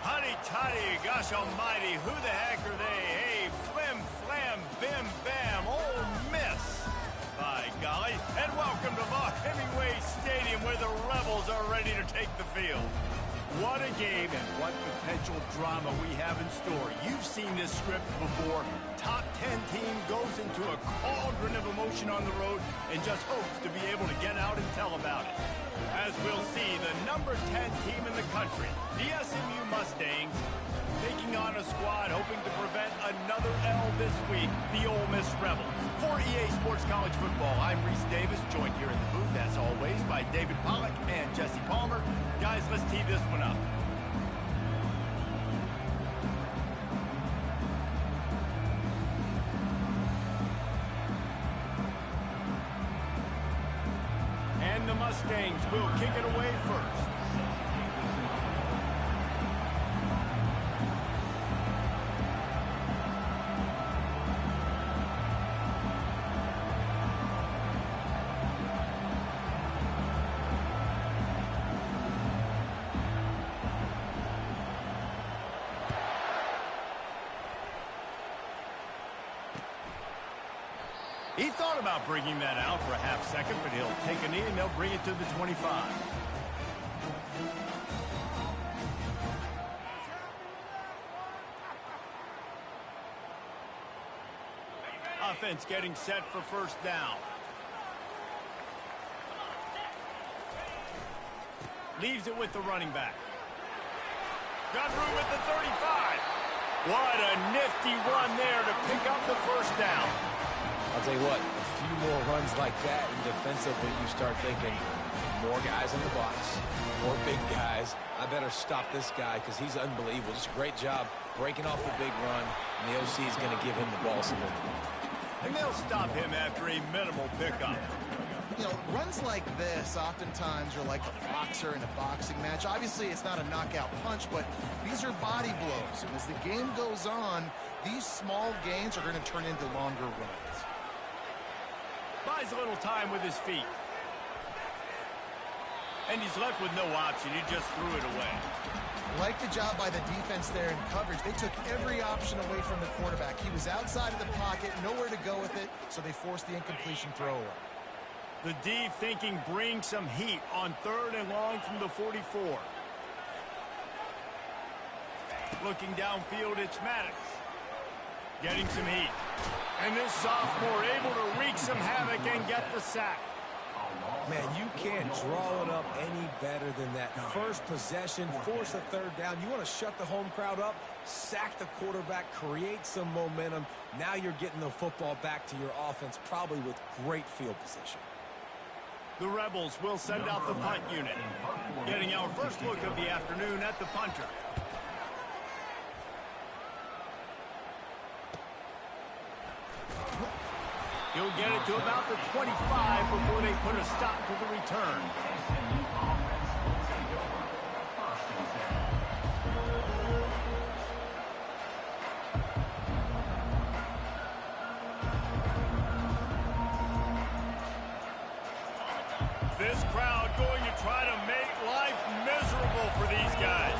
Honey toddy, gosh almighty, who the heck are they? Hey, flim, flam, bim, bam, Ole Miss. By golly, and welcome to Hemingway Stadium where the Rebels are ready to take the field. What a game and what potential drama we have in store. You've seen this script before. Top 10 team goes into a cauldron of emotion on the road and just hopes to be able to get out and tell about it. As we'll see, the number 10 team in the country, the SMU Mustangs, taking on a squad hoping to prevent another L this week, the Ole Miss Rebels. For EA Sports College Football, I'm Reese Davis, joined here in the booth, as always, by David Pollack and Jesse Palmer. Guys, let's tee this one up. And the Mustangs will kick it away first. He thought about bringing that out for a half second, but he'll take a knee and they'll bring it to the 25. Offense getting set for first down. Leaves it with the running back. Got through with the 35. What a nifty run there to pick up the first down. I'll tell you what, a few more runs like that, and defensively you start thinking, more guys in the box, more big guys. I better stop this guy because he's unbelievable. Just a great job breaking off the big run, and the OC is going to give him the ball some more. And they'll stop him after a minimal pickup. You know, runs like this oftentimes are like a boxer in a boxing match. Obviously, it's not a knockout punch, but these are body blows. And as the game goes on, these small gains are going to turn into longer runs. Buys a little time with his feet. And he's left with no option. He just threw it away. Like the job by the defense there in coverage. They took every option away from the quarterback. He was outside of the pocket, nowhere to go with it, so they forced the incompletion throwaway. The D thinking bring some heat on 3rd and long from the 44. Looking downfield, it's Maddox. Getting some heat. And this sophomore able to wreak some havoc and get the sack. Man, you can't draw it up any better than that. First possession, force a 3rd down. You want to shut the home crowd up, sack the quarterback, create some momentum. Now you're getting the football back to your offense, probably with great field position. The Rebels will send out the punt unit. Getting our first look of the afternoon at the punter. He'll get it to about the 25 before they put a stop to the return. This crowd going to try to make life miserable for these guys.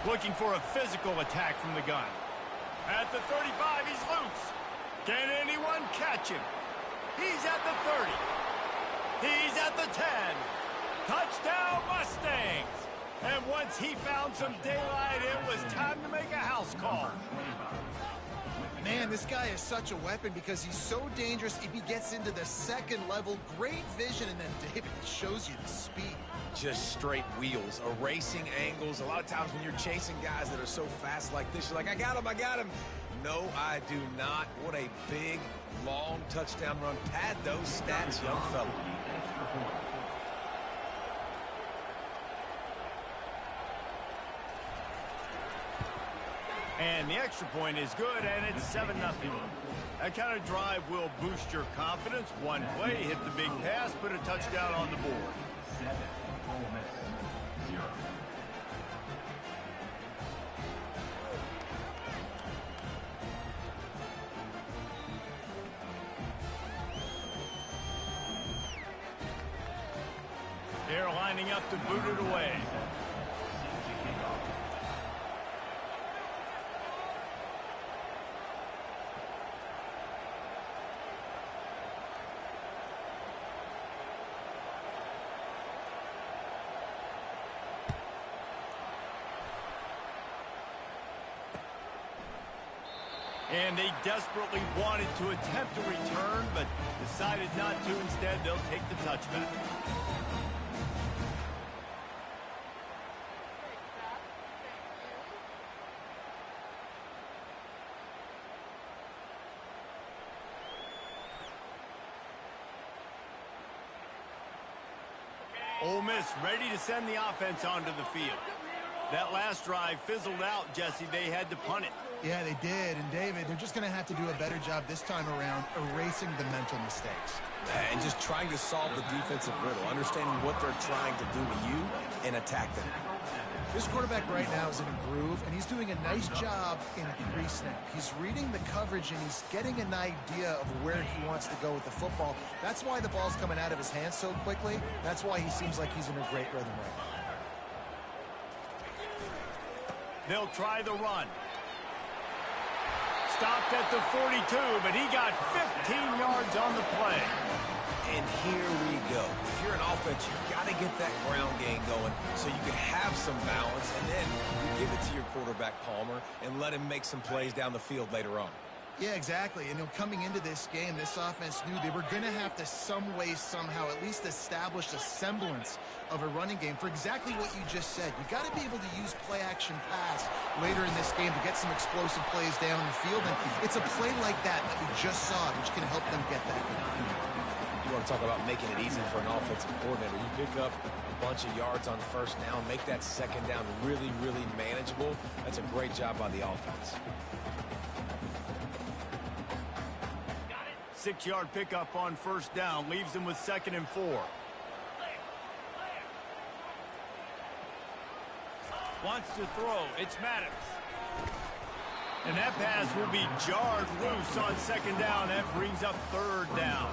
Looking for a physical attack from the gun. At the 35, he's loose. Can anyone catch him? He's at the 30. He's at the 10. Touchdown, Mustangs! And once he found some daylight, it was time to make a house call. Man, this guy is such a weapon because he's so dangerous if he gets into the 2nd level. Great vision, and then David shows you the speed. Just straight wheels, erasing angles. A lot of times when you're chasing guys that are so fast like this, you're like, I got him, I got him. No, I do not. What a big, long touchdown run. Pad those stats, young fella. And the extra point is good, and it's 7-0. That kind of drive will boost your confidence. One play, hit the big pass, put a touchdown on the board. 7, Ole Miss, 0. They're lining up to boot it away. And they desperately wanted to attempt a return, but decided not to. Instead, they'll take the touchback. Ole Miss ready to send the offense onto the field. That last drive fizzled out, Jesse. They had to punt it. Yeah, they did. And, David, they're just going to have to do a better job this time around erasing the mental mistakes. And just trying to solve the defensive riddle, understanding what they're trying to do to you and attack them. This quarterback right now is in a groove, and he's doing a nice job in pre-snap. He's reading the coverage, and he's getting an idea of where he wants to go with the football. That's why the ball's coming out of his hands so quickly. That's why he seems like he's in a great rhythm right now. They'll try the run. Stopped at the 42, but he got 15 yards on the play. And here we go. If you're an offense, you got to get that ground game going so you can have some balance, and then you give it to your quarterback, Palmer, and let him make some plays down the field later on. Yeah, exactly. And coming into this game, this offense knew they were going to have to some way, somehow, at least establish a semblance of a running game for exactly what you just said. You got to be able to use play-action pass later in this game to get some explosive plays down the field. And it's a play like that we just saw, which can help them get that. You want to talk about making it easy for an offensive coordinator. You pick up a bunch of yards on first down, make that second down really, really manageable. That's a great job by the offense. 6-yard pickup on first down leaves them with 2nd and 4. Wants to throw. It's Maddox. And that pass will be jarred loose on 2nd down. That brings up 3rd down.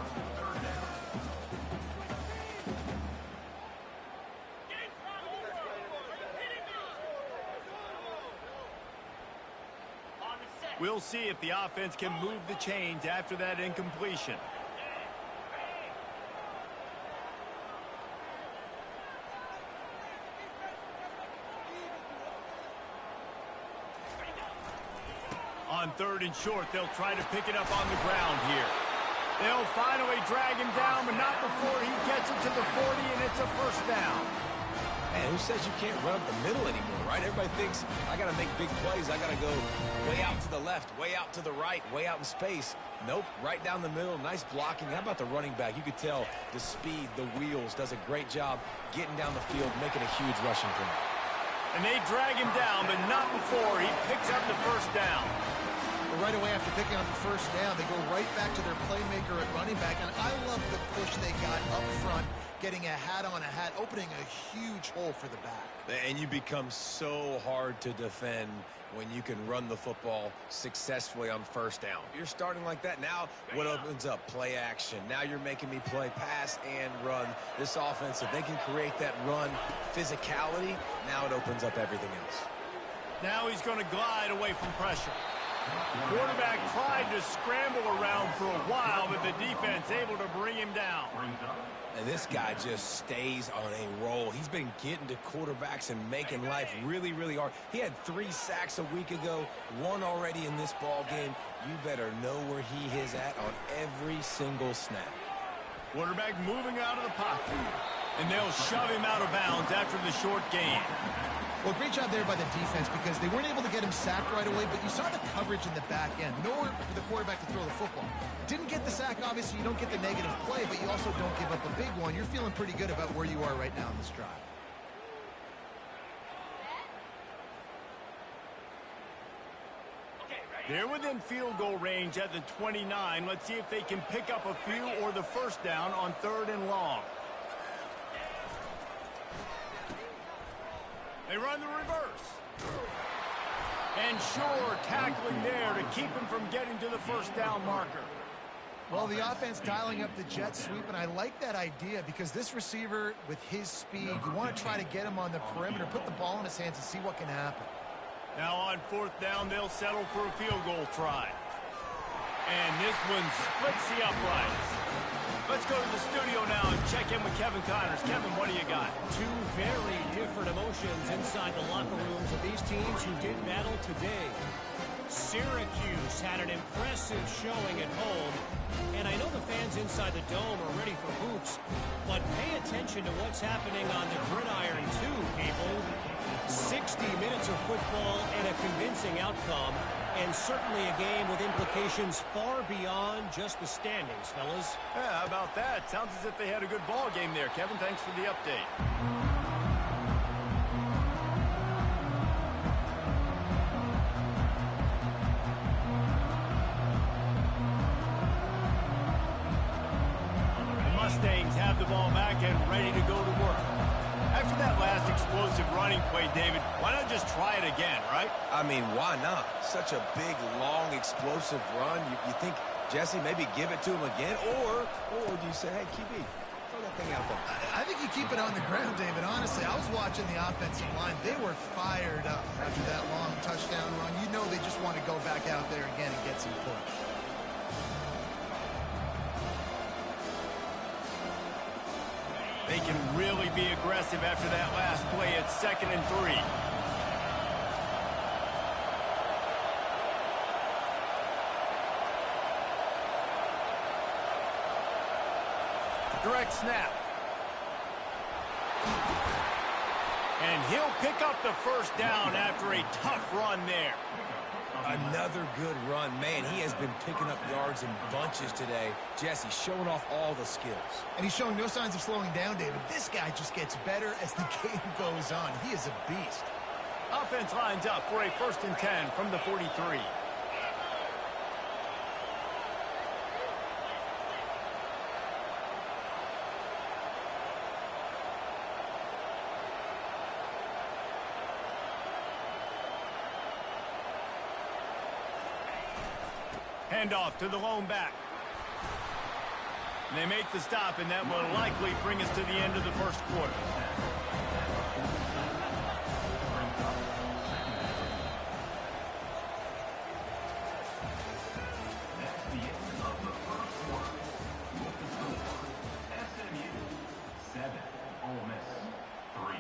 We'll see if the offense can move the chains after that incompletion. On 3rd and short, they'll try to pick it up on the ground here. They'll finally drag him down, but not before he gets it to the 40, and it's a 1st down. Man, who says you can't run up the middle anymore, right? Everybody thinks, I got to make big plays. I got to go way out to the left, way out to the right, way out in space. Nope, right down the middle, nice blocking. How about the running back? You could tell the speed, the wheels, does a great job getting down the field, making a huge rushing play. And they drag him down, but not before he picks up the 1st down. Well, right away after picking up the 1st down, they go right back to their playmaker at running back. And I love the push they got up front, getting a hat on a hat, opening a huge hole for the back. And you become so hard to defend when you can run the football successfully on 1st down. You're starting like that. Now what opens up? Play action. Now you're making me play pass and run. This offense, if they can create that run physicality, now it opens up everything else. Now he's going to glide away from pressure. The quarterback tried to scramble around for a while, but the defense able to bring him down. And this guy just stays on a roll. He's been getting to quarterbacks and making life really, really hard. He had 3 sacks a week ago, 1 already in this ball game. You better know where he is at on every single snap. Quarterback moving out of the pocket. And they'll shove him out of bounds after the short gain. Well, great job there by the defense because they weren't able to get him sacked right away, but you saw the coverage in the back end. Nowhere for the quarterback to throw the football. Didn't get the sack, obviously you don't get the negative play, but you also don't give up a big one. You're feeling pretty good about where you are right now in this drive. They're within field goal range at the 29. Let's see if they can pick up a few or the 1st down on 3rd and long. They run the reverse. And sure, tackling there to keep him from getting to the 1st down marker. Well, the offense dialing up the jet sweep, and I like that idea because this receiver, with his speed, you want to try to get him on the perimeter, put the ball in his hands and see what can happen. Now on 4th down, they'll settle for a field goal try. And this one splits the uprights. Let's go to the studio now and check in with Kevin Connors. Kevin, what do you got? Two very different emotions inside the locker rooms of these teams who did battle today. Syracuse had an impressive showing at home, and I know the fans inside the dome are ready for hoops, but pay attention to what's happening on the gridiron too, people. 60 minutes of football and a convincing outcome, and certainly a game with implications far beyond just the standings, fellas. Yeah, how about that? Sounds as if they had a good ball game there. Kevin, thanks for the update. The Mustangs have the ball back and ready to go to work. After that last explosive running play, David, why not just try it again, right? I mean, why not? Such a big, long, explosive run. You think, Jesse, maybe give it to him again? Or do you say, hey, QB, throw that thing out there? I think you keep it on the ground, David. Honestly, I was watching the offensive line. They were fired up after that long touchdown run. You know they just want to go back out there again and get some push. They can really be aggressive after that last play at 2nd and 3. Direct snap. And he'll pick up the 1st down after a tough run there. Another good run. Man, he has been picking up yards in bunches today. Jesse showing off all the skills. And he's showing no signs of slowing down, David. This guy just gets better as the game goes on. He is a beast. Offense lines up for a 1st and 10 from the 43. Handoff to the lone back. And they make the stop, and that will likely bring us to the end of the 1st quarter. That's the end of the 1st quarter. With the score, SMU 7, Ole Miss 3.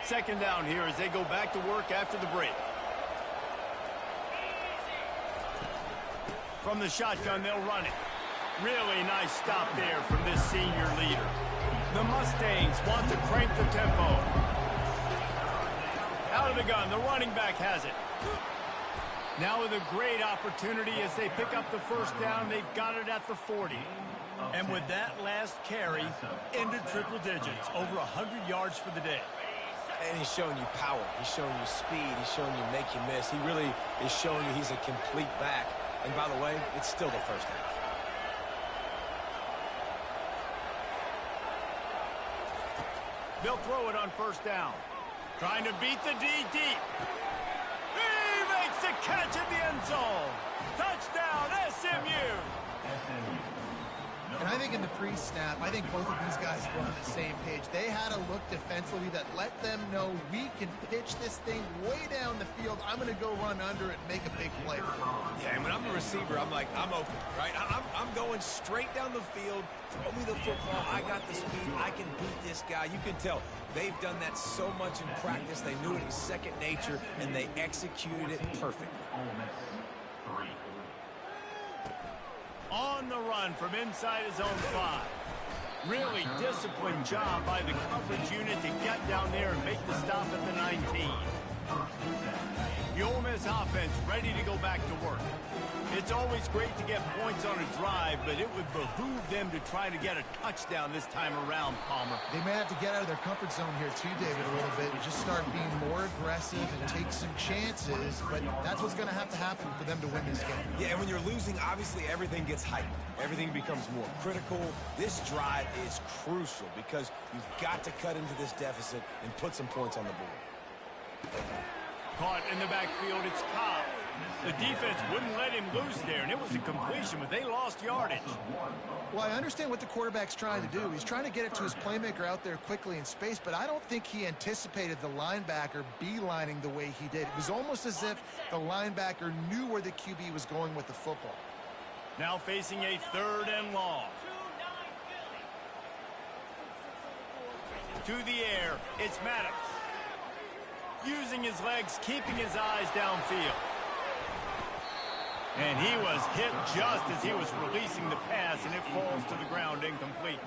Second down here as they go back to work after the break. From the shotgun, they'll run it. Really nice stop there from this senior leader. The Mustangs want to crank the tempo. Out of the gun, the running back has it. Now with a great opportunity as they pick up the 1st down, they've got it at the 40. And with that last carry, into triple digits, over 100 yards for the day. And he's showing you power. He's showing you speed. He's showing you make you miss. He really is showing you he's a complete back. And by the way, it's still the 1st half. They'll throw it on 1st down. Trying to beat the D deep. He makes the catch in the end zone. Touchdown, SMU. And I think in the pre-snap, I think both of these guys were on the same page. They had a look defensively that let them know we can pitch this thing way down the field. I'm going to go run under it and make a big play. Yeah, and when I'm a receiver, I'm like, I'm open, right? I'm going straight down the field. Throw me the football. I got the speed. I can beat this guy. You can tell they've done that so much in practice. They knew it was second nature, and they executed it perfectly. On the run from inside his own 5. Really disciplined job by the coverage unit to get down there and make the stop at the 19. The Ole Miss offense ready to go back to work. It's always great to get points on a drive, but it would behoove them to try to get a touchdown this time around, Palmer. They may have to get out of their comfort zone here too, David, a little bit, and just start being more aggressive and take some chances, but that's what's going to happen for them to win this game. Yeah, and when you're losing, obviously everything gets heightened. Everything becomes more critical. This drive is crucial because you've got to cut into this deficit and put some points on the board. Caught in the backfield, it's Cobb. The defense wouldn't let him loose there, and it was a completion, but they lost yardage. Well, I understand what the quarterback's trying to do. He's trying to get it to his playmaker out there quickly in space, but I don't think he anticipated the linebacker beelining the way he did. It was almost as if the linebacker knew where the QB was going with the football. Now facing a 3rd and long. To the air, it's Maddox. Using his legs, keeping his eyes downfield. And he was hit just as he was releasing the pass, and it falls to the ground incomplete.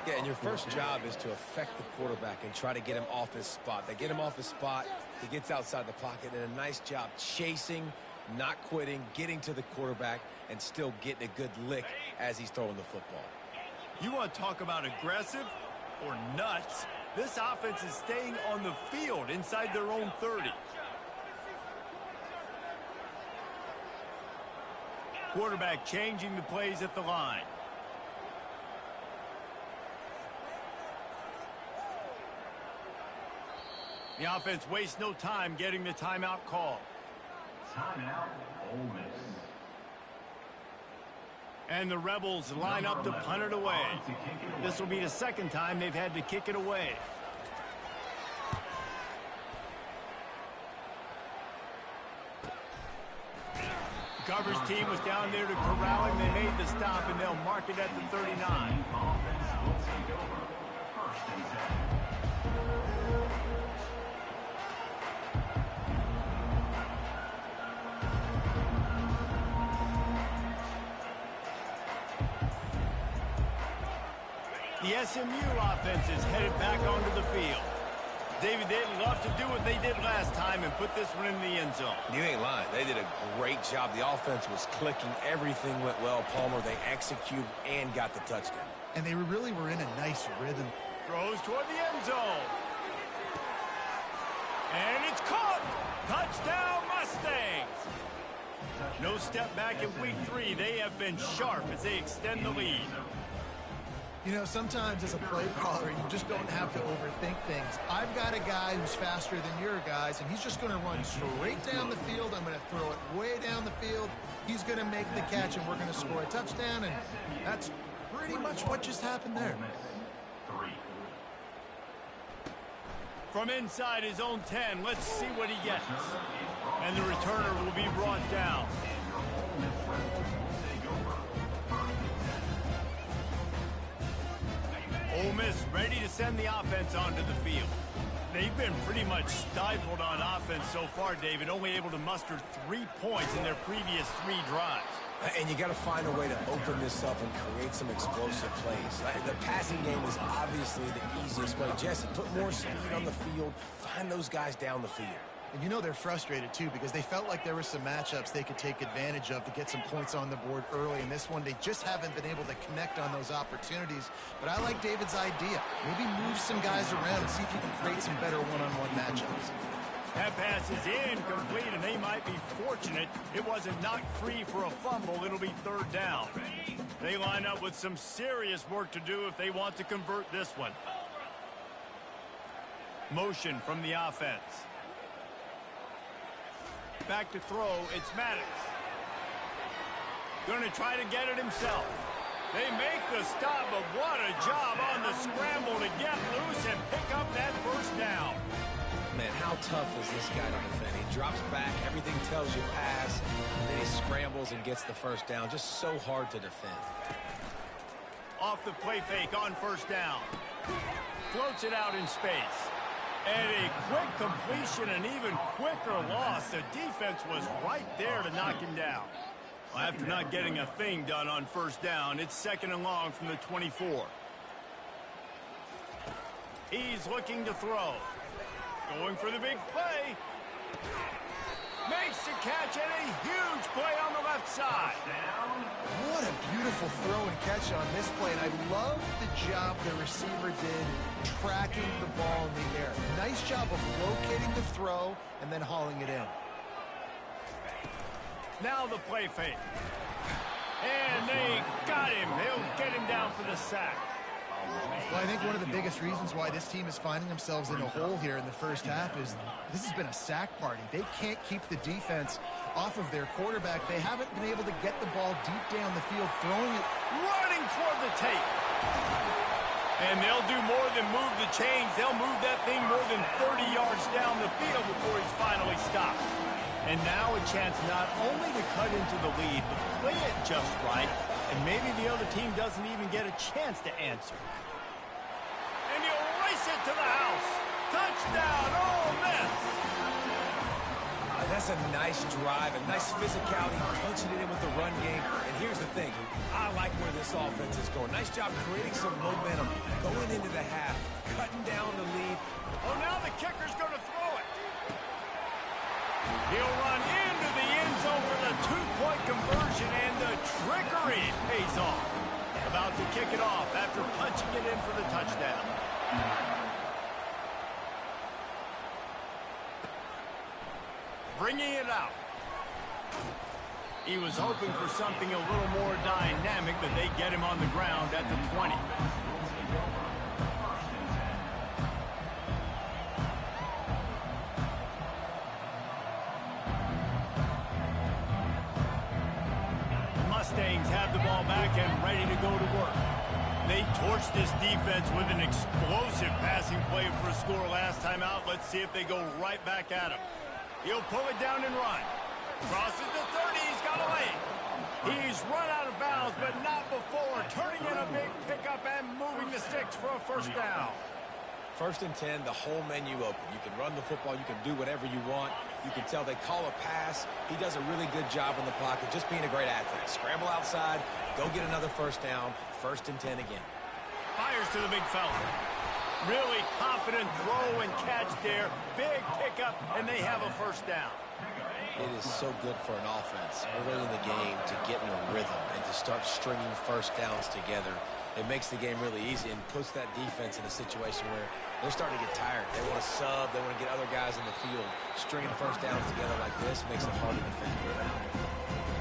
Yeah, and your first job is to affect the quarterback and try to get him off his spot. They get him off his spot, he gets outside the pocket, and a nice job chasing, not quitting, getting to the quarterback, and still getting a good lick as he's throwing the football. You want to talk about aggressive or nuts? This offense is staying on the field inside their own 30. Quarterback changing the plays at the line. The offense wastes no time getting the timeout call. Timeout, Ole Miss. And the Rebels line up to punt it away. This will be the 2nd time they've had to kick it away. The coverage team was down there to corral him. They made the stop, and they'll mark it at the 39. Offense will take over. 1st and 10. The SMU offense is headed back onto the field. David, they'd love to do what they did last time and put this one in the end zone. You ain't lying. They did a great job. The offense was clicking. Everything went well, Palmer. They executed and got the touchdown. And they really were in a nice rhythm. Throws toward the end zone. And it's caught. Touchdown, Mustangs. No step back in week 3. They have been sharp as they extend the lead. You know, sometimes as a play caller, you just don't have to overthink things. I've got a guy who's faster than your guys, and he's just going to run straight down the field. I'm going to throw it way down the field. He's going to make the catch, and we're going to score a touchdown, and that's pretty much what just happened there. From inside his own 10, let's see what he gets. And the returner will be brought down. Ole Miss ready to send the offense onto the field. They've been pretty much stifled on offense so far, David, only able to muster 3 points in their previous 3 drives. And you got to find a way to open this up and create some explosive plays. The passing game is obviously the easiest way. Jesse, put more speed on the field. Find those guys down the field. And you know they're frustrated, too, because they felt like there were some matchups they could take advantage of to get some points on the board early. In this one, they just haven't been able to connect on those opportunities. But I like David's idea. Maybe move some guys around and see if you can create some better one-on-one matchups. That pass is incomplete, and they might be fortunate it wasn't knocked free for a fumble. It'll be 3rd down. They line up with some serious work to do if they want to convert this one. Motion from the offense. Back to throw, it's Maddox. Going to try to get it himself. They make the stop, but what a job on the scramble to get loose and pick up that 1st down. Man, how tough is this guy to defend? He drops back, everything tells you pass, and then he scrambles and gets the 1st down. Just so hard to defend. Off the play fake on 1st down. Floats it out in space. And a quick completion, an even quicker loss. The defense was right there to knock him down. Well, after not getting a thing done on 1st down, it's 2nd and long from the 24. He's looking to throw. Going for the big play. Makes the catch and a huge play on the left side. What a beautiful throw and catch on this play, and I love the job the receiver did tracking the ball in the air. Nice job of locating the throw and then hauling it in. Now the play fake. And they got him. They'll get him down for the sack. Well, I think one of the biggest reasons why this team is finding themselves in a hole here in the first half is this has been a sack party. They can't keep the defense off of their quarterback. They haven't been able to get the ball deep down the field, throwing it. Running toward the tape. And they'll do more than move the chains. They'll move that thing more than 30 yards down the field before he's finally stopped. And now a chance not only to cut into the lead, but play it just right. And maybe the other team doesn't even get a chance to answer. And he'll race it to the house. Touchdown, Ole Miss. That's a nice drive, a nice physicality, punching it in with the run game. And here's the thing, I like where this offense is going. Nice job creating some momentum, going into the half, cutting down the lead. Oh, now the kicker's going to throw it. He'll run into the end zone for the two-point conversion, and the trickery pays off. About to kick it off after punching it in for the touchdown. Bringing it out. He was hoping for something a little more dynamic, but they get him on the ground at the 20. Mustangs have the ball back and ready to go to work. They torched this defense with an explosive passing play for a score last time out. Let's see if they go right back at him. He'll pull it down and run. Crosses the 30. He's got a lane. He's run out of bounds, but not before turning in a big pickup and moving the sticks for a first down. First and 10, the whole menu open. You can run the football. You can do whatever you want. You can tell they call a pass. He does a really good job in the pocket, just being a great athlete. Scramble outside, go get another first down. First and 10 again. Fires to the big fella. Really confident throw and catch there. Big pickup, and they have a first down. It is so good for an offense early in the game to get in a rhythm and to start stringing first downs together. It makes the game really easy and puts that defense in a situation where they're starting to get tired. They want to sub. They want to get other guys in the field. Stringing first downs together like this makes it hard to defend.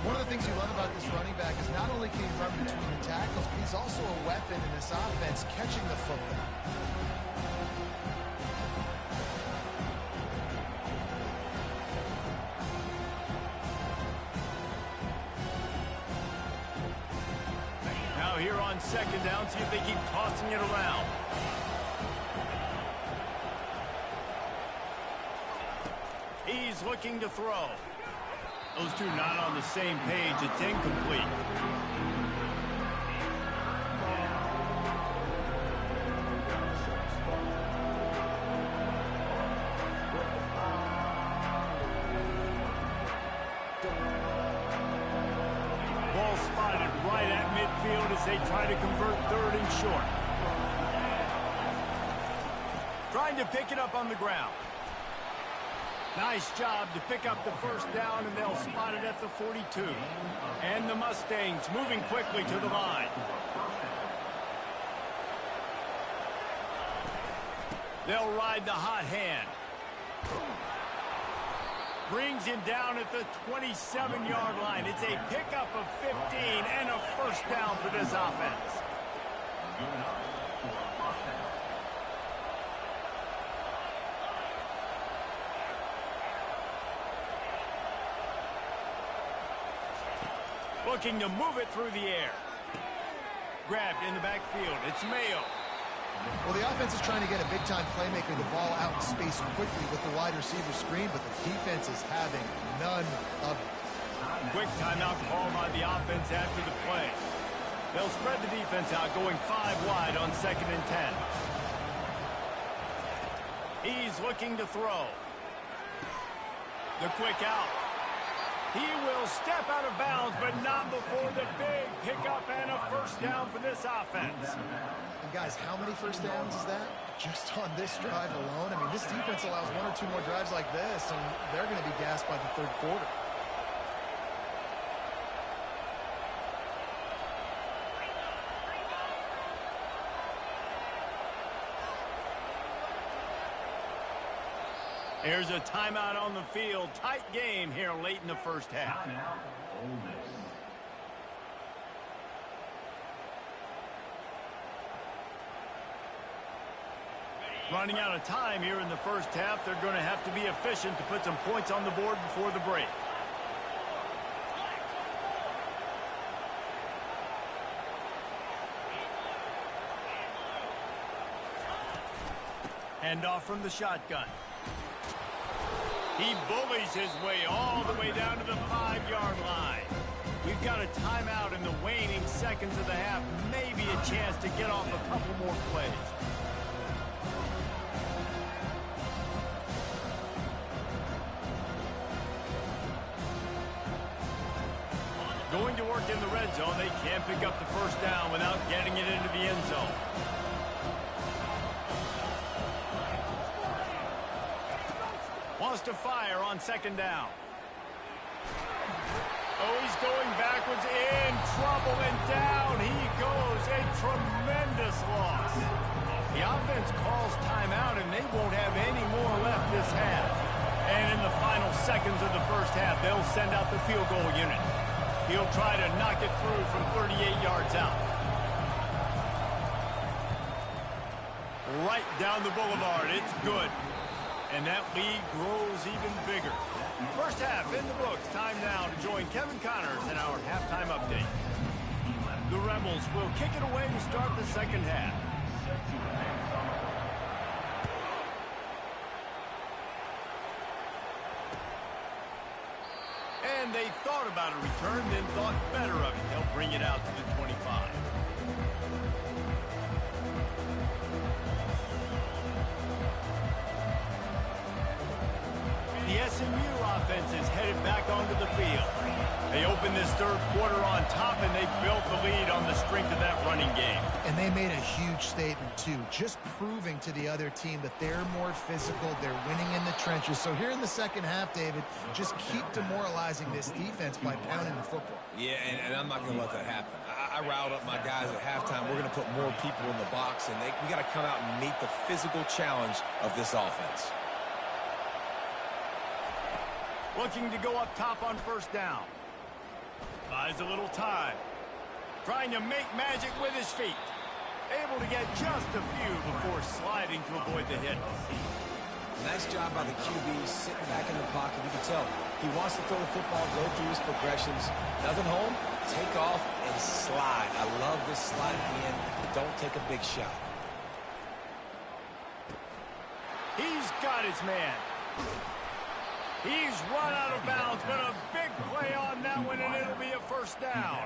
One of the things you love about this running back is not only can he run between the tackles, but he's also a weapon in this offense catching the football. Now here on second down, see if they keep tossing it around. He's looking to throw. Those two not on the same page. It's incomplete. Ball spotted right at midfield as they try to convert third and short. Trying to pick it up on the ground. Nice job to pick up the first down, and they'll spot it at the 42. And the Mustangs moving quickly to the line. They'll ride the hot hand. Brings him down at the 27-yard line. It's a pickup of 15 and a first down for this offense. Looking to move it through the air. Grabbed in the backfield. It's Mayo. Well, the offense is trying to get a big-time playmaker the ball out in space quickly with the wide receiver screen, but the defense is having none of it. Quick timeout called by the offense after the play. They'll spread the defense out, going 5 wide on second and 10. He's looking to throw. The quick out. He will step out of bounds, but not before the big pickup and a first down for this offense. And guys, how many first downs is that? Just on this drive alone? I mean, this defense allows 1 or 2 more drives like this, and they're going to be gassed by the third quarter. Here's a timeout on the field. Tight game here late in the first half. Timeout, Ole Miss. Running out of time here in the first half. They're going to have to be efficient to put some points on the board before the break. Handoff from the shotgun. He bullies his way all the way down to the 5-yard line. We've got a timeout in the waning seconds of the half. Maybe a chance to get off a couple more plays. Going to work in the red zone. They can't pick up the first down without getting it into the end zone. Wants to fire on second down. Oh, he's going backwards, in trouble, and down he goes. A tremendous loss. The offense calls timeout, and they won't have any more left this half. And in the final seconds of the first half, they'll send out the field goal unit. He'll try to knock it through from 38 yards out. Right down the boulevard. It's good. And that lead grows even bigger. First half in the books. Time now to join Kevin Connors in our halftime update. The Rebels will kick it away to start the second half. And they thought about a return, then thought better of it. They'll bring it out to the 25. The SMU offense is headed back onto the field. They opened this third quarter on top, and they built the lead on the strength of that running game. And they made a huge statement, too, just proving to the other team that they're more physical, they're winning in the trenches. So here in the second half, David, just keep demoralizing this defense by pounding the football. Yeah, and I'm not going to let that happen. I riled up my guys at halftime. We're going to put more people in the box, and we got to come out and meet the physical challenge of this offense. Looking to go up top on first down. Buys a little time. Trying to make magic with his feet. Able to get just a few before sliding to avoid the hit. Nice job by the QB sitting back in the pocket. You can tell he wants to throw the football, go through his progressions. Nothing home, take off and slide. I love this slide at the end. Don't take a big shot. He's got his man. He's run out of bounds, but a big play on that one, and it'll be a first down.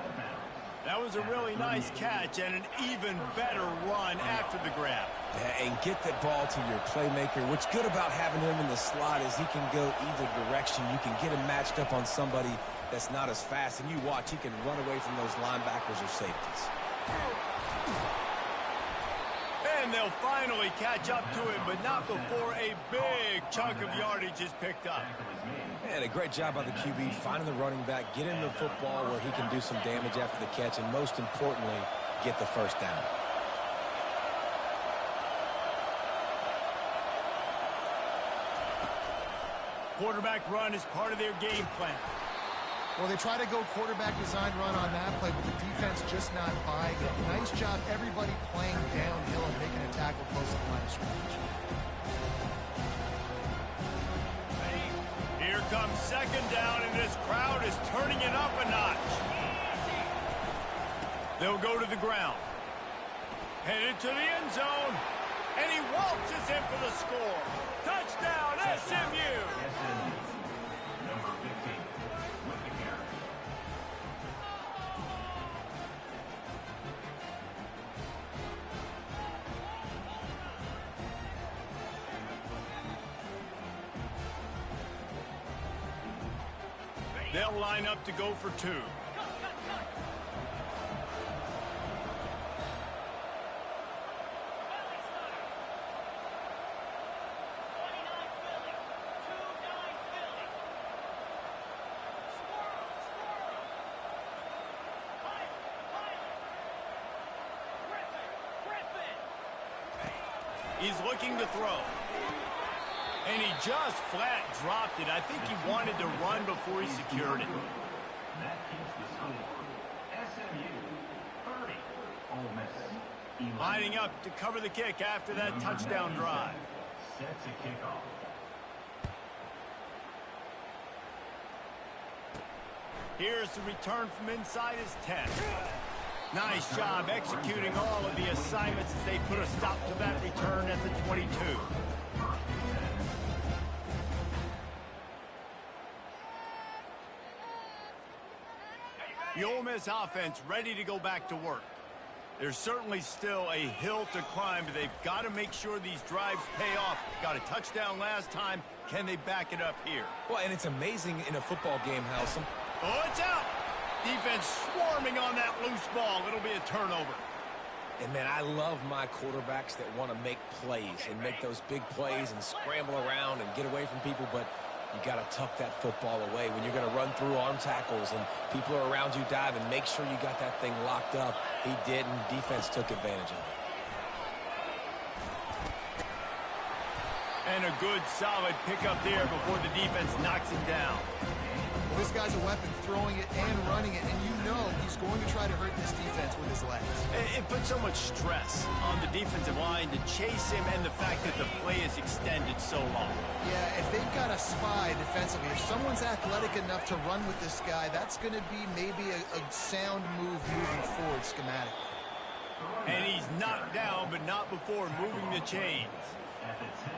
That was a really nice catch and an even better run after the grab. Yeah, and get that ball to your playmaker. What's good about having him in the slot is he can go either direction. You can get him matched up on somebody that's not as fast, and you watch, he can run away from those linebackers or safeties. And they'll finally catch up to him, but not before a big chunk of yardage is picked up. And a great job by the QB finding the running back, get him the football where he can do some damage after the catch, and most importantly, get the first down. Quarterback run is part of their game plan. Well, they try to go quarterback design run on that play, but the defense just not buying it. Nice job, everybody playing downhill and making a tackle close to the line of scrimmage. Here comes second down, and this crowd is turning it up a notch. They'll go to the ground. Headed to the end zone, and he waltzes in for the score. Touchdown, SMU! Number 15 with the carry. They'll line up to go for two. He's looking to throw. And he just flat dropped it. I think he wanted to run before he secured it. That keeps the score. SMU 30, Ole Miss 11. Lining up to cover the kick after that touchdown drive. Sets a kickoff. Here's the return from inside his 10. Nice job executing all of the assignments as they put a stop to that return at the 22. The Ole Miss offense ready to go back to work. There's certainly still a hill to climb, but they've got to make sure these drives pay off. Got a touchdown last time. Can they back it up here? Well, and it's amazing in a football game how some... Oh, it's out! Defense swarming on that loose ball. It'll be a turnover. And, man, I love my quarterbacks that want to make plays and make those big plays and scramble around and get away from people, but you got to tuck that football away when you're going to run through arm tackles and people are around you diving. Make sure you got that thing locked up. He did, and defense took advantage of it. And a good, solid pickup there before the defense knocks it down. Well, this guy's a weapon, throwing it and running it, and you know he's going to try to hurt this defense with his legs. It puts so much stress on the defensive line to chase him and the fact that the play is extended so long. Yeah, if they've got a spy defensively, if someone's athletic enough to run with this guy, that's going to be maybe a sound move moving forward schematically. And he's knocked down, but not before moving the chains.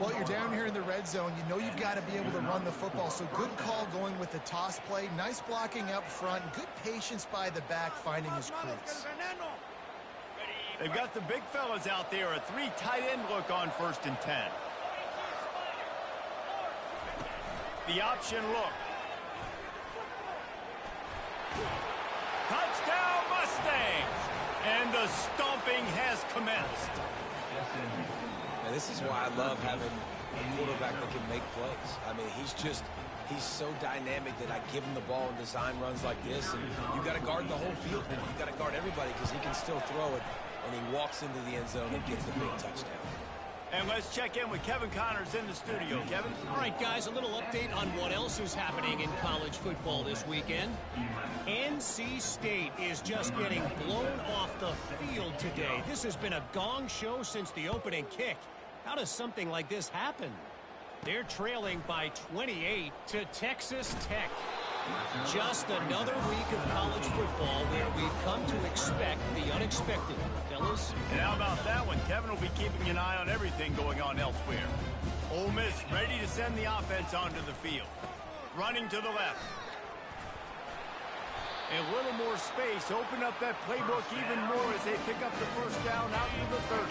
Well, you're down here in the red zone. You know you've got to be able to run the football. So good call going with the toss play. Nice blocking up front. Good patience by the back finding his crease. They've got the big fellas out there. A 3 tight end look on 1st and 10. The option look. Touchdown Mustangs! And the stomping has commenced. And this is why I love having a quarterback that can make plays. I mean, he's so dynamic that I give him the ball and design runs like this, and you got to guard the whole field. And you got to guard everybody because he can still throw it, and he walks into the end zone and gets the big touchdown. And let's check in with Kevin Connors in the studio. Kevin? All right, guys, a little update on what else is happening in college football this weekend. NC State is just getting blown off the field today. This has been a gong show since the opening kick. How does something like this happen? They're trailing by 28 to Texas Tech. Just another week of college football where we've come to expect the unexpected, fellas. And how about that one? Kevin will be keeping an eye on everything going on elsewhere. Ole Miss ready to send the offense onto the field. Running to the left. A little more space. Open up that playbook even more as they pick up the first down out to the 30.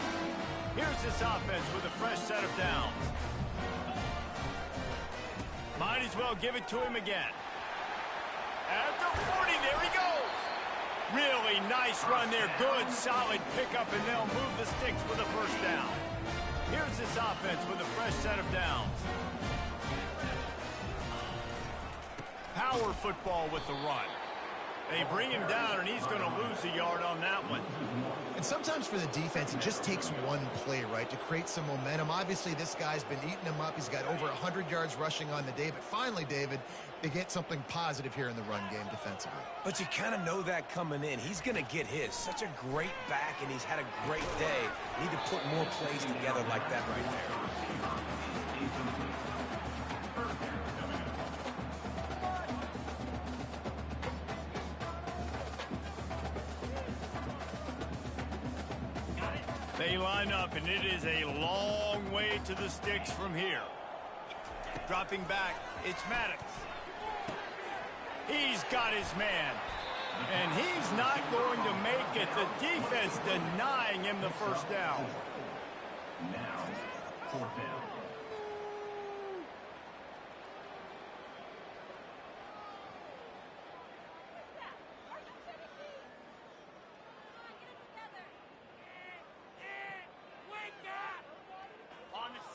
Here's this offense with a fresh set of downs. Might as well give it to him again. At the 40, there he goes. Really nice run there. Good, solid pickup, and they'll move the sticks for the first down. Here's this offense with a fresh set of downs. Power football with the run. They bring him down, and he's going to lose a yard on that one. And sometimes for the defense, it just takes one play, right, to create some momentum. Obviously, this guy's been eating him up. He's got over 100 yards rushing on the day. But finally, David, they get something positive here in the run game defensively. But you kind of know that coming in. He's going to get his. Such a great back, and he's had a great day. Need to put more plays together like that right there. They line up, and it is a long way to the sticks from here. Dropping back, it's Maddox. He's got his man. And he's not going to make it. The defense denying him the first down. Now, 4th down.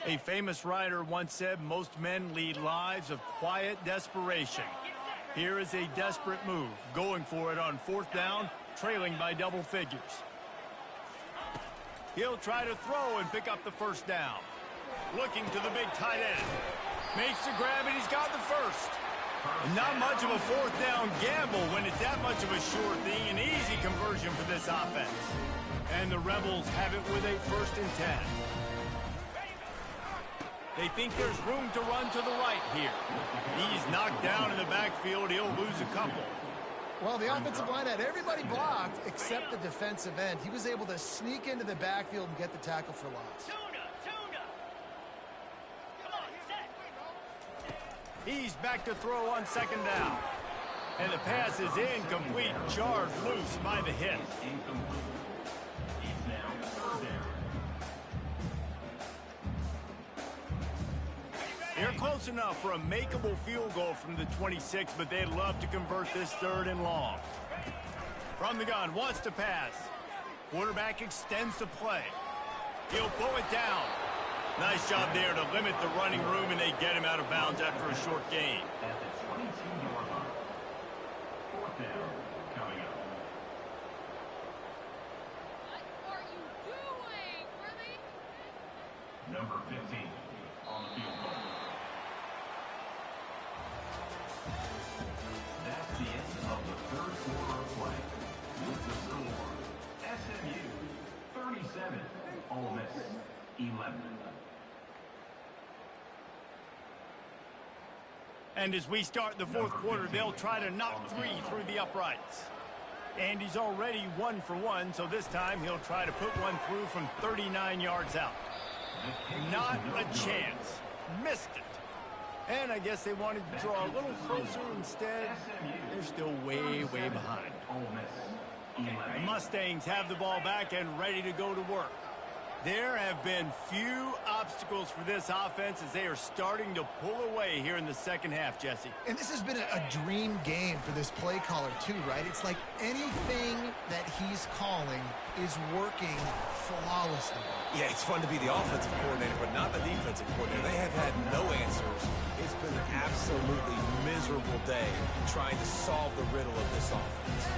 A famous writer once said, most men lead lives of quiet desperation. Here is a desperate move, going for it on 4th down, trailing by double figures. He'll try to throw and pick up the first down. Looking to the big tight end. Makes the grab, and he's got the first. Not much of a fourth down gamble when it's that much of a sure thing. An easy conversion for this offense. And the Rebels have it with a 1st and 10. They think there's room to run to the right here. He's knocked down in the backfield. He'll lose a couple. Well, the offensive line had everybody blocked except the defensive end. He was able to sneak into the backfield and get the tackle for loss. He's back to throw on 2nd down. And the pass is incomplete. Charged loose by the hit. They're close enough for a makeable field goal from the 26, but they'd love to convert this 3rd and long. From the gun, wants to pass. Quarterback extends the play. He'll pull it down. Nice job there to limit the running room, and they get him out of bounds after a short gain. At the 22-yard line. 4th down coming up. What are you doing, Worthy? Number 15 on the field goal. That's the end of the 3rd quarter of play. With the score, SMU 37, Ole Miss 11. And as we start the 4th quarter, they'll try to knock 3 through the uprights. And he's already 1 for 1, so this time he'll try to put one through from 39 yards out. Not a chance. Missed it. And I guess they wanted to draw a little closer instead. They're still way, way behind. The Mustangs have the ball back and ready to go to work. There have been few obstacles for this offense as they are starting to pull away here in the 2nd half, Jesse. And this has been a dream game for this play caller, too, right? It's like anything that he's calling is working flawlessly. Yeah, it's fun to be the offensive coordinator, but not the defensive coordinator. They have had no answers. It's been an absolutely miserable day trying to solve the riddle of this offense.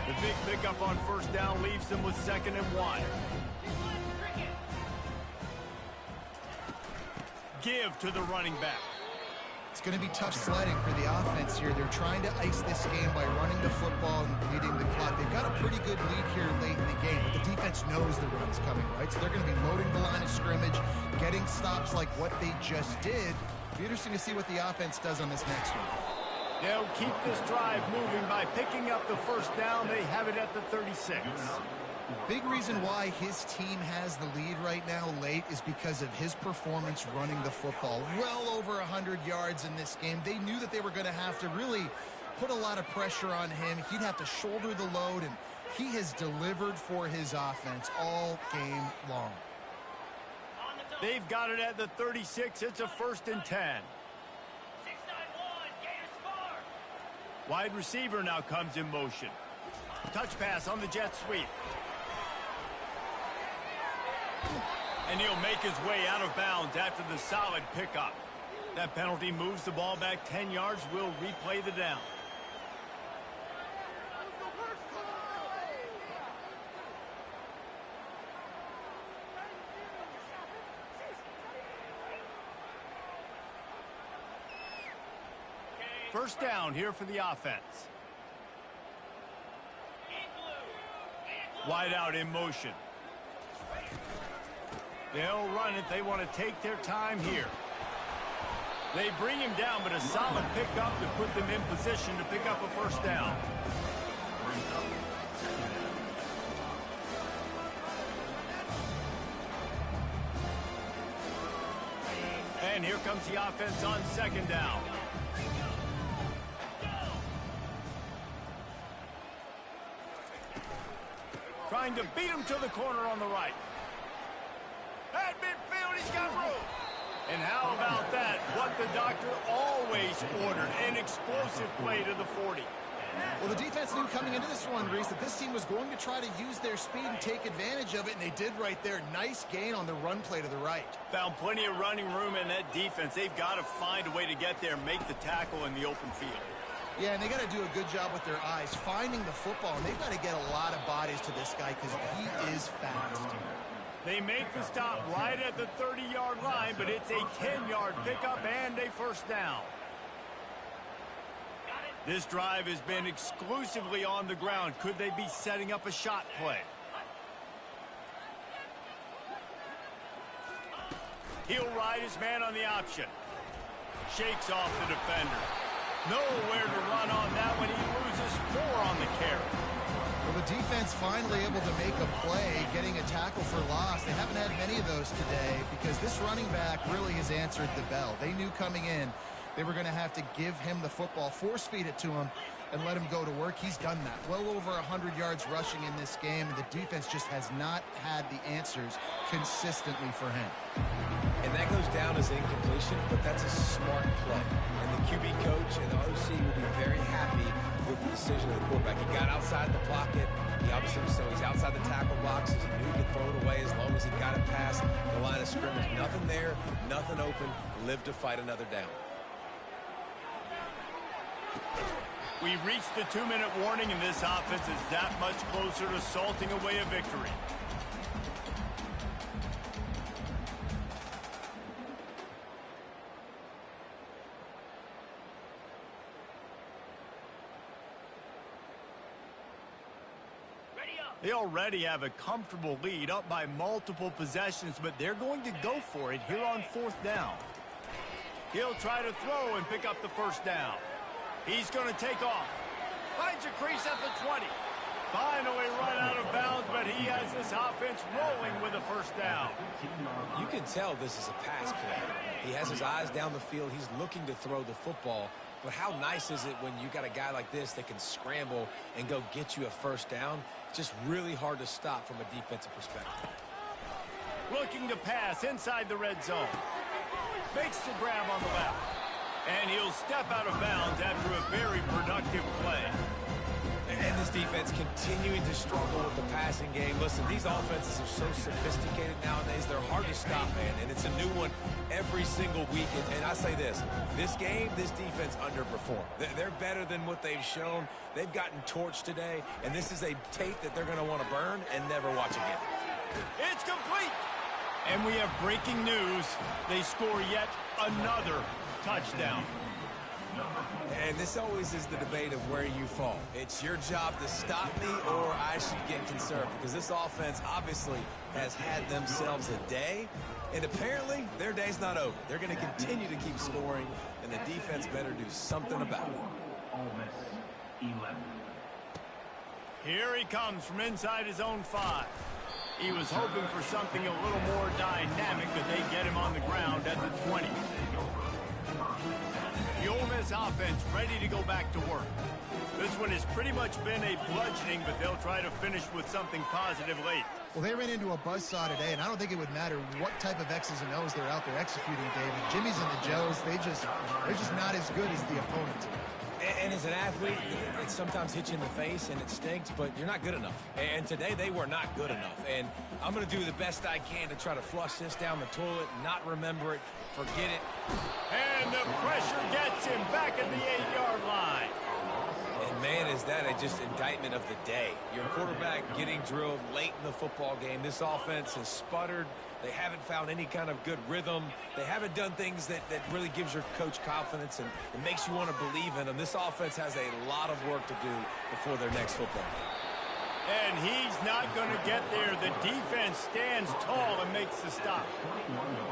The big pickup on 1st down leaves them with 2nd and 1. Give to the running back. It's going to be tough sledding for the offense here. They're trying to ice this game by running the football and leading the clock. They've got a pretty good lead here late in the game, but the defense knows the run's coming, right? So they're going to be loading the line of scrimmage, getting stops like what they just did. It'll be interesting to see what the offense does on this next one. They'll keep this drive moving by picking up the 1st down. They have it at the 36. Big reason why his team has the lead right now late is because of his performance running the football. Well over 100 yards in this game. They knew that they were going to have to really put a lot of pressure on him. He'd have to shoulder the load, and he has delivered for his offense all game long. They've got it at the 36. It's a 1st and 10. Wide receiver now comes in motion. Touch pass on the jet sweep. And he'll make his way out of bounds after the solid pickup. That penalty moves the ball back 10 yards. We'll replay the down. First down here for the offense. Wide out in motion. They'll run it. They want to take their time here. They bring him down, but a solid pickup to put them in position to pick up a 1st down. And here comes the offense on 2nd down. Trying to beat him to the corner on the right. At midfield, he's got room. And how about that? What the doctor always ordered, an explosive play to the 40. Well, the defense knew coming into this one, Reese, that this team was going to try to use their speed and take advantage of it, and they did right there. Nice gain on the run play to the right. Found plenty of running room in that defense. They've got to find a way to get there, make the tackle in the open field. Yeah, and they got to do a good job with their eyes, finding the football, and they've got to get a lot of bodies to this guy because he is fast. They make the stop right at the 30-yard line, but it's a 10-yard pickup and a first down. This drive has been exclusively on the ground. Could they be setting up a shot play? He'll ride his man on the option. Shakes off the defender. Nowhere to run on that one. He loses 4 on the carry. Well, the defense finally able to make a play, getting a tackle for loss. They haven't had many of those today because this running back really has answered the bell. They knew coming in they were going to have to give him the football, force feed it to him, and let him go to work. He's done that. Well over 100 yards rushing in this game, and the defense just has not had the answers consistently for him. And that goes down as incompletion, but that's a smart play. And the QB coach and the OC will be very happy with the decision of the quarterback. He got outside the pocket. He obviously, so he's outside the tackle box. He knew he could throw it away as long as he got it past the line of scrimmage. Nothing there, nothing open. Live to fight another down. We reached the 2-minute warning, and this offense is that much closer to salting away a victory. They already have a comfortable lead, up by multiple possessions, but they're going to go for it here on 4th down. He'll try to throw and pick up the first down. He's going to take off. Finds a crease at the 20. Finally run out of bounds, but he has this offense rolling with a first down. You can tell this is a pass play. He has his eyes down the field. He's looking to throw the football. But how nice is it when you got a guy like this that can scramble and go get you a first down? It's just really hard to stop from a defensive perspective. Looking to pass inside the red zone. Makes the grab on the left. And he'll step out of bounds after a very productive play. And this defense continuing to struggle with the passing game. Listen, these offenses are so sophisticated nowadays. They're hard to stop, man. And it's a new one every single week. And I say this game, this defense underperformed. They're better than what they've shown. They've gotten torched today. And this is a tape that they're going to want to burn and never watch again. It's complete. And we have breaking news. They score yet another touchdown. And this always is the debate of where you fall. It's your job to stop me or I should get conservative, because this offense obviously has had themselves a day, and apparently their day's not over. They're going to continue to keep scoring, and the defense better do something about it. Ole Miss 11. Here he comes from inside his own 5. He was hoping for something a little more dynamic, but they get him on the ground at the 20. The Ole Miss offense ready to go back to work. This one has pretty much been a bludgeoning, but they'll try to finish with something positive late. Well, they ran into a buzzsaw today, and I don't think it would matter what type of X's and O's they're out there executing, David. Jimmy's and the Joes, they're just not as good as the opponent. And as an athlete, it sometimes hits you in the face and it stinks, but you're not good enough. And today they were not good enough. And I'm going to do the best I can to try to flush this down the toilet, not remember it, forget it. And the pressure gets him back at the 8-yard line. And man, is that just indictment of the day. Your quarterback getting drilled late in the football game. This offense has sputtered. They haven't found any kind of good rhythm. They haven't done things that really gives your coach confidence and it makes you want to believe in them. This offense has a lot of work to do before their next football game. And he's not going to get there. The defense stands tall and makes the stop.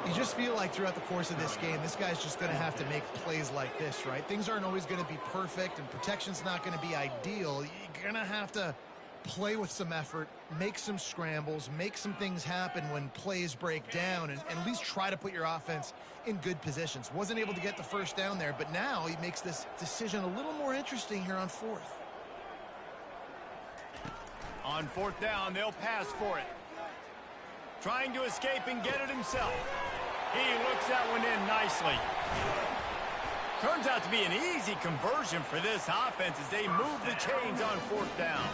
You just feel like throughout the course of this game, this guy's just going to have to make plays like this, right? Things aren't always going to be perfect, and protection's not going to be ideal. You're going to have to play with some effort, make some scrambles, make some things happen when plays break down, and at least try to put your offense in good positions. Wasn't able to get the first down there, but now he makes this decision a little more interesting here on 4th. On 4th down, they'll pass for it. Trying to escape and get it himself. He looks that one in nicely. Turns out to be an easy conversion for this offense as they move the chains on 4th down.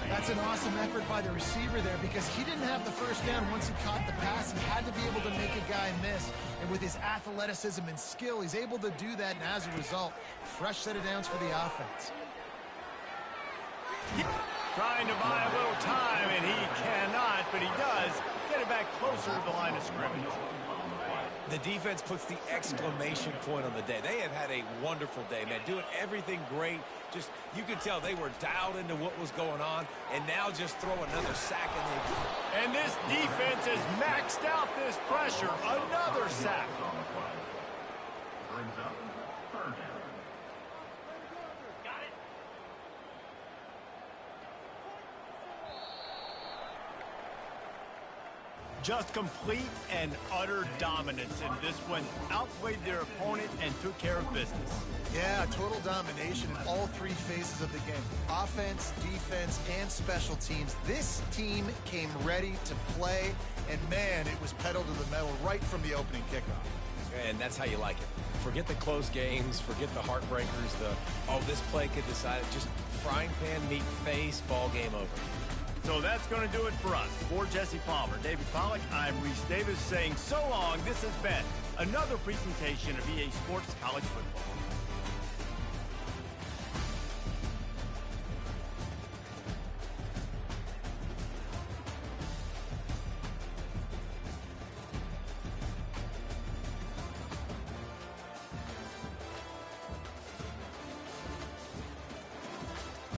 That's an awesome effort by the receiver there because he didn't have the first down once he caught the pass. He had to be able to make a guy miss. And with his athleticism and skill, he's able to do that. And as a result, fresh set of downs for the offense. Trying to buy a little time, and he cannot, but he does get it back closer to the line of scrimmage. The defense puts the exclamation point on the day. They have had a wonderful day, man, doing everything great. Just, you could tell they were dialed into what was going on, and now just throw another sack in the... And this defense has maxed out this pressure. Another sack. Brings up third down. Got it. Just complete and utter dominance in this one. Outplayed their opponent and took care of business. Yeah, total domination in all three phases of the game. Offense, defense, and special teams. This team came ready to play, and man, it was pedal to the metal right from the opening kickoff. And that's how you like it. Forget the close games, forget the heartbreakers, this play could decide it. Just frying pan, meat face, ball game over. So that's going to do it for us. For Jesse Palmer, David Pollack, I'm Reese Davis saying so long. This has been another presentation of EA Sports College Football.